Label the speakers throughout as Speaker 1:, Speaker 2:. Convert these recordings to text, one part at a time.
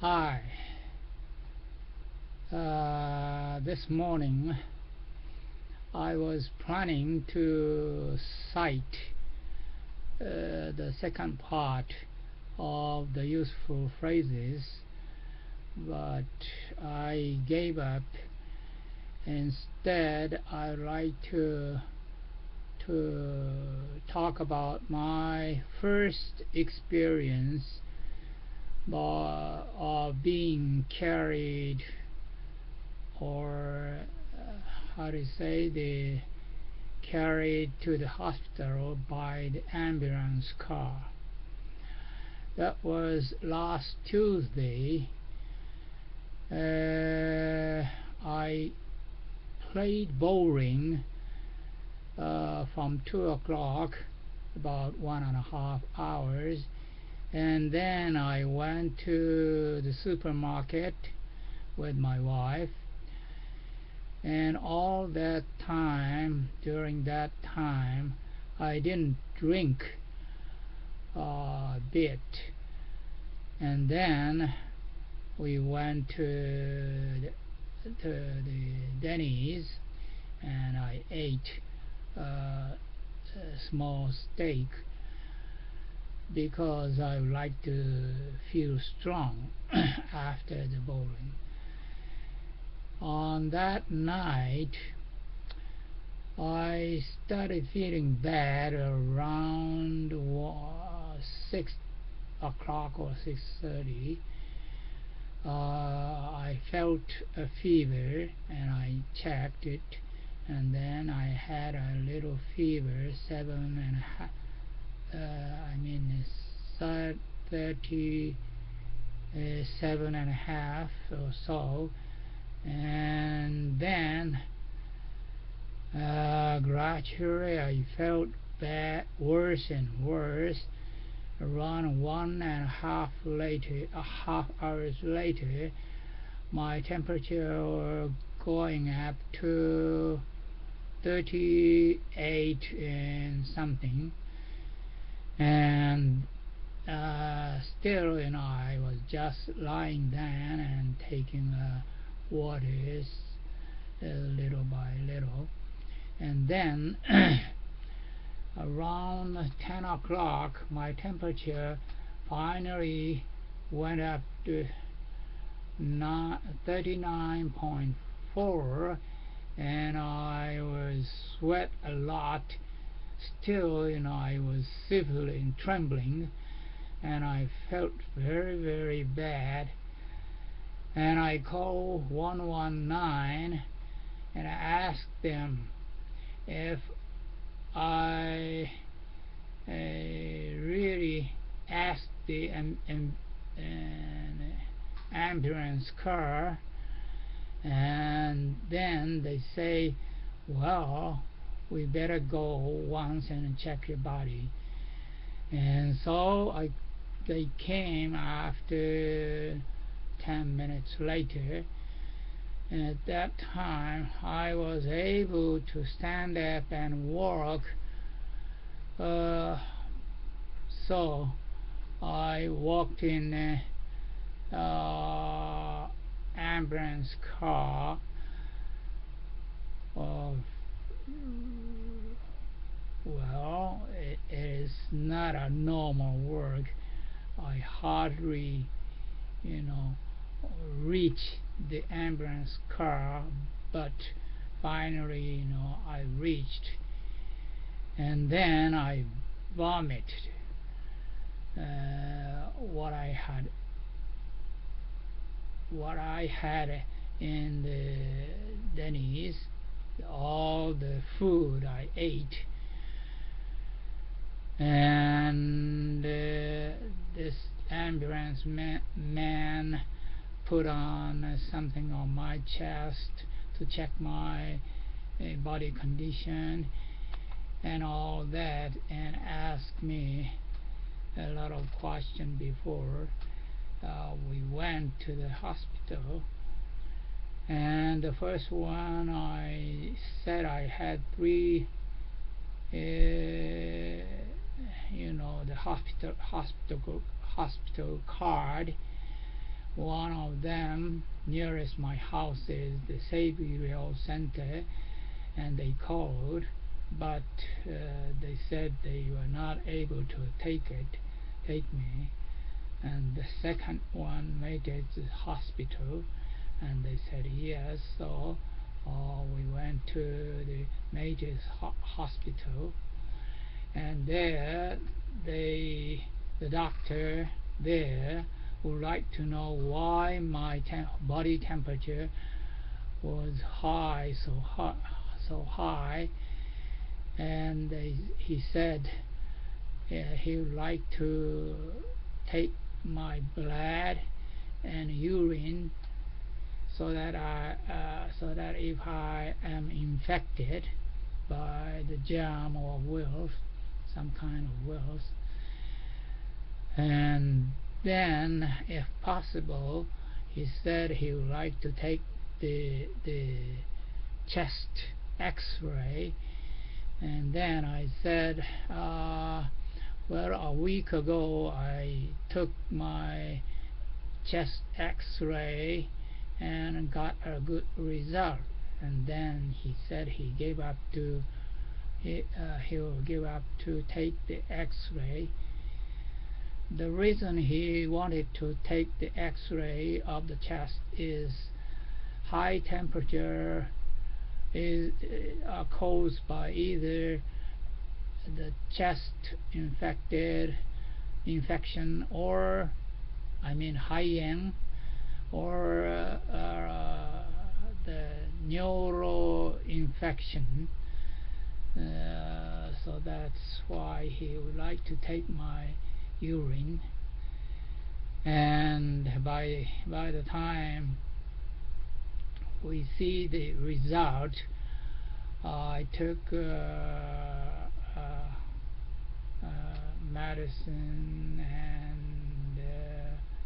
Speaker 1: Hi. This morning I was planning to cite the second part of the useful phrases, but I gave up. Instead, I'd like to talk about my first experience of being carried, or how to say, carried to the hospital by the ambulance car. That was last Tuesday. I played bowling from 2 o'clock, about 1.5 hours, and then I went to the supermarket with my wife, and all that time, during that time, I didn't drink a bit. And then we went to the Denny's, and I ate a small steak because I would like to feel strong after the bowling. On that night, I started feeling bad around 6 o'clock or 6:30. I felt a fever, and I checked it, and then I had a little fever, 37.5 or so, and then gradually I felt bad, worse and worse. Around 1.5 hours later, my temperature was going up to 38 and something, and still, I was just lying down and taking waters little by little. And then around 10 o'clock, my temperature finally went up to 39.4, and I was sweat a lot. Still, I was severely trembling, and I felt very, very bad. And I called 119, and I asked them if I really asked the ambulance car, and then they say, well, we better go once and check your body. And so they came after 10 minutes later, and at that time I was able to stand up and walk. So I walked in ambulance car. Well, it is not a normal work. I hardly reach the ambulance car, but finally, I reached, and then I vomited what I had in the Denny's, all the food I ate. And this ambulance man put on something on my chest to check my body condition and all that, and asked me a lot of questions before we went to the hospital. And the first one, I said I had three the hospital card, one of them nearest my house is the Savior Center, and they called, but they said they were not able to take me. And the second one made it to the hospital, and they said yes. So we went to the major hospital, and there the doctor there would like to know why my body temperature was so high, and he said he would like to take my blood and urine, so that if I am infected by the germ or some kind of virus, and then if possible, he said he would like to take the chest x-ray. And then I said, well, a week ago I took my chest x-ray and got a good result. And then he said he will give up to take the x-ray. The reason he wanted to take the x-ray of the chest is high temperature is caused by either the chest infection, or high-end, or the neuro infection. So that's why he would like to take my urine. And by the time we see the result, I took medicine and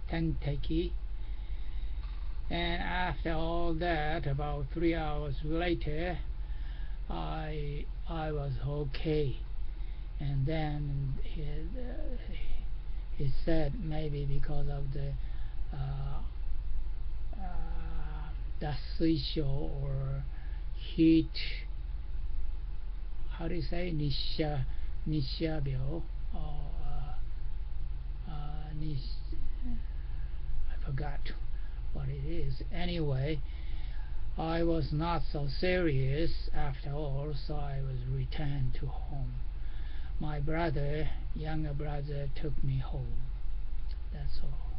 Speaker 1: Tenteki, and after all that, about 3 hours later, I was okay. And then he said maybe because of the dust or heat, how do you say, nishabyo, or I forgot what it is. Anyway, I was not so serious after all, so I was returned to home. My younger brother took me home. That's all.